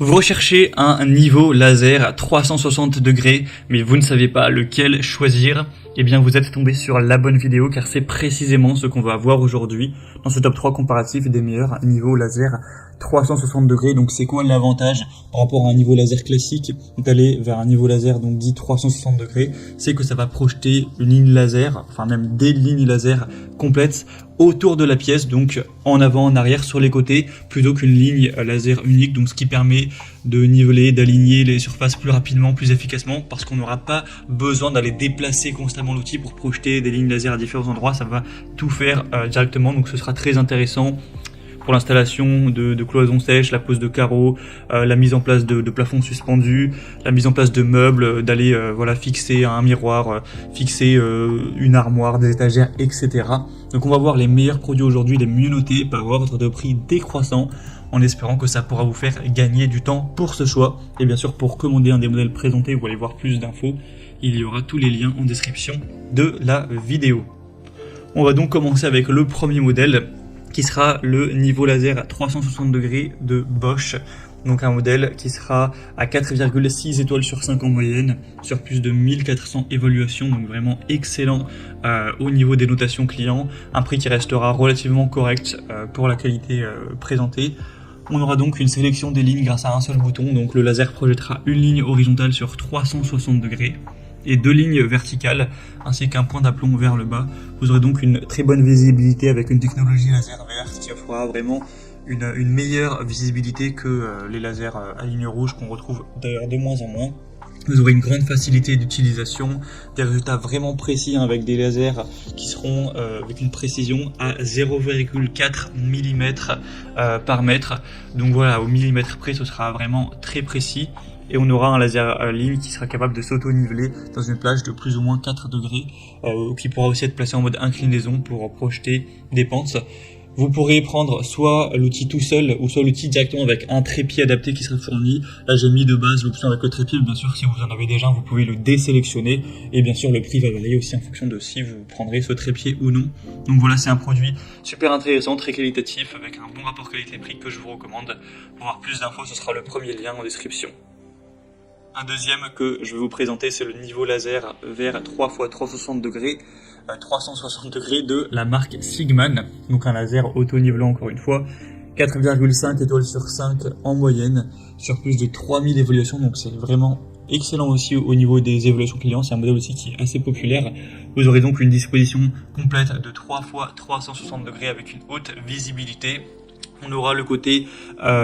Vous recherchez un niveau laser à 360 degrés, mais vous ne savez pas lequel choisir. Eh bien, vous êtes tombé sur la bonne vidéo car c'est précisément ce qu'on va voir aujourd'hui dans ce top 3 comparatif des meilleurs niveaux laser 360 degrés. Donc, c'est quoi l'avantage par rapport à un niveau laser classique d'aller vers un niveau laser donc dit 360 degrés? C'est que ça va projeter une ligne laser, enfin même des lignes laser complètes autour de la pièce, donc en avant, en arrière, sur les côtés, plutôt qu'une ligne laser unique, donc ce qui permet de niveler, d'aligner les surfaces plus rapidement, plus efficacement, parce qu'on n'aura pas besoin d'aller déplacer constamment l'outil pour projeter des lignes laser à différents endroits, ça va tout faire directement, donc ce sera très intéressant pour l'installation de cloisons sèches, la pose de carreaux, la mise en place de plafonds suspendus, la mise en place de meubles, d'aller fixer un miroir, fixer une armoire, des étagères, etc. Donc on va voir les meilleurs produits aujourd'hui, les mieux notés par ordre de prix décroissant, en espérant que ça pourra vous faire gagner du temps pour ce choix. Et bien sûr, pour commander un des modèles présentés, vous allez voir plus d'infos, il y aura tous les liens en description de la vidéo. On va donc commencer avec le premier modèle, qui sera le niveau laser à 360 degrés de Bosch. Donc un modèle qui sera à 4,6 étoiles sur 5 en moyenne, sur plus de 1400 évaluations, donc vraiment excellent au niveau des notations clients. Un prix qui restera relativement correct pour la qualité présentée. On aura donc une sélection des lignes grâce à un seul bouton, donc le laser projettera une ligne horizontale sur 360 degrés et deux lignes verticales, ainsi qu'un point d'aplomb vers le bas. Vous aurez donc une très bonne visibilité avec une technologie laser verte qui offrira vraiment une meilleure visibilité que les lasers à ligne rouge qu'on retrouve d'ailleurs de moins en moins. Vous aurez une grande facilité d'utilisation, des résultats vraiment précis avec des lasers qui seront avec une précision à 0,4 mm par mètre. Donc voilà, au millimètre près, ce sera vraiment très précis. Et on aura un laser ligne qui sera capable de s'auto-niveler dans une plage de plus ou moins 4 degrés, qui pourra aussi être placé en mode inclinaison pour projeter des pentes. Vous pourrez prendre soit l'outil tout seul ou soit l'outil directement avec un trépied adapté qui sera fourni. Là j'ai mis de base l'option avec le trépied, bien sûr si vous en avez déjà vous pouvez le désélectionner et bien sûr le prix va varier aussi en fonction de si vous prendrez ce trépied ou non. Donc voilà, c'est un produit super intéressant, très qualitatif avec un bon rapport qualité-prix que je vous recommande. Pour avoir plus d'infos, ce sera le premier lien en description. Un deuxième que je vais vous présenter, c'est le niveau laser vers 3x360 degrés, 360 degrés de la marque Sigman. Donc un laser auto-nivelant encore une fois, 4,5 étoiles sur 5 en moyenne, sur plus de 3000 évaluations, donc c'est vraiment excellent aussi au niveau des évaluations clients. C'est un modèle aussi qui est assez populaire. Vous aurez donc une disposition complète de 3x360 degrés avec une haute visibilité. On aura le côté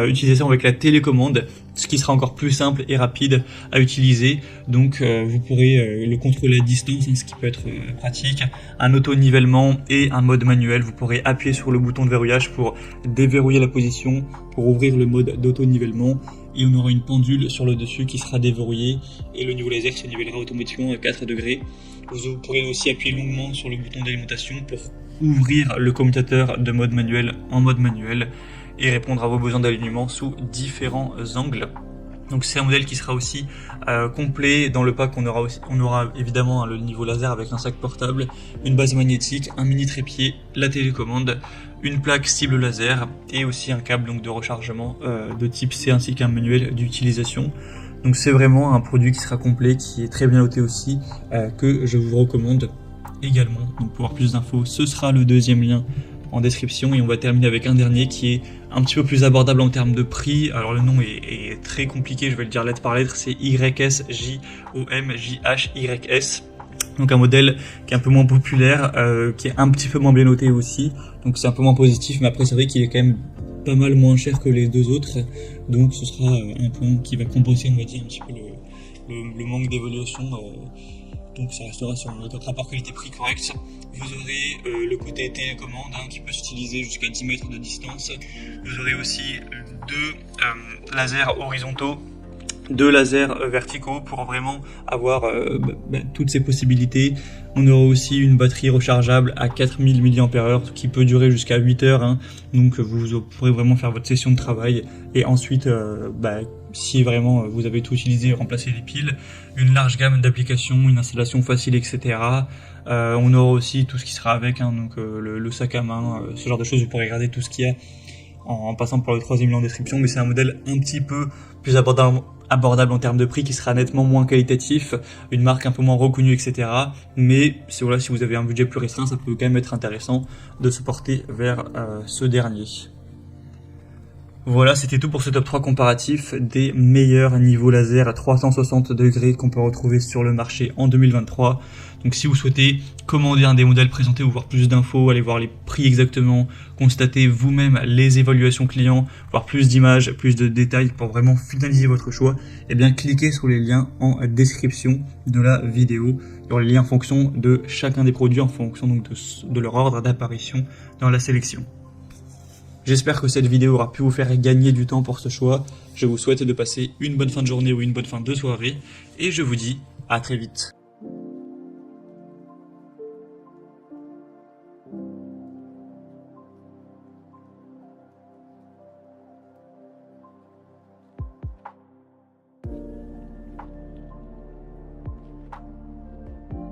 utilisation avec la télécommande, ce qui sera encore plus simple et rapide à utiliser. Donc vous pourrez le contrôler à distance, ce qui peut être pratique. Un auto-nivellement et un mode manuel. Vous pourrez appuyer sur le bouton de verrouillage pour déverrouiller la position, pour ouvrir le mode d'auto-nivellement. Et on aura une pendule sur le dessus qui sera déverrouillée et le niveau laser se nivellera automatiquement à 4 degrés. Vous pourrez aussi appuyer longuement sur le bouton d'alimentation pour ouvrir le commutateur de mode manuel en mode manuel et répondre à vos besoins d'alignement sous différents angles. Donc c'est un modèle qui sera aussi complet. Dans le pack on aura évidemment le niveau laser avec un sac portable, une base magnétique, un mini trépied, la télécommande, une plaque cible laser et aussi un câble donc de rechargement de type C ainsi qu'un manuel d'utilisation. Donc c'est vraiment un produit qui sera complet, qui est très bien noté aussi, que je vous recommande également. Donc pour avoir plus d'infos, ce sera le deuxième lien en description et on va terminer avec un dernier qui est un petit peu plus abordable en termes de prix. Alors le nom est très compliqué, je vais le dire lettre par lettre, c'est YSJOMJHYS. Donc un modèle qui est un peu moins populaire, qui est un petit peu moins bien noté aussi, donc c'est un peu moins positif, mais après c'est vrai qu'il est quand même pas mal moins cher que les deux autres, donc ce sera un point qui va compenser, on va dire, un petit peu le manque d'évaluation. Donc ça restera sur notre rapport qualité-prix correct. Vous aurez le côté télécommande qui peut s'utiliser jusqu'à 10 mètres de distance. Vous aurez aussi deux lasers horizontaux, deux lasers verticaux pour vraiment avoir toutes ces possibilités. On aura aussi une batterie rechargeable à 4000 mAh qui peut durer jusqu'à 8 heures. Donc vous pourrez vraiment faire votre session de travail et ensuite si vraiment vous avez tout utilisé, remplacer les piles. Une large gamme d'applications, une installation facile, etc. On aura aussi tout ce qui sera avec, donc le sac à main, ce genre de choses. Vous pourrez regarder tout ce qu'il y a en passant par le troisième lien en description, mais c'est un modèle un petit peu plus abordable en termes de prix, qui sera nettement moins qualitatif, une marque un peu moins reconnue, etc. Mais si vous avez un budget plus restreint, ça peut quand même être intéressant de se porter vers ce dernier. Voilà, c'était tout pour ce top 3 comparatif des meilleurs niveaux laser à 360 degrés qu'on peut retrouver sur le marché en 2023. Donc si vous souhaitez commander un des modèles présentés ou voir plus d'infos, aller voir les prix exactement, constater vous-même les évaluations clients, voir plus d'images, plus de détails pour vraiment finaliser votre choix, eh bien cliquez sur les liens en description de la vidéo. Il y aura les liens en fonction de chacun des produits, en fonction donc de leur ordre d'apparition dans la sélection. J'espère que cette vidéo aura pu vous faire gagner du temps pour ce choix. Je vous souhaite de passer une bonne fin de journée ou une bonne fin de soirée et je vous dis à très vite.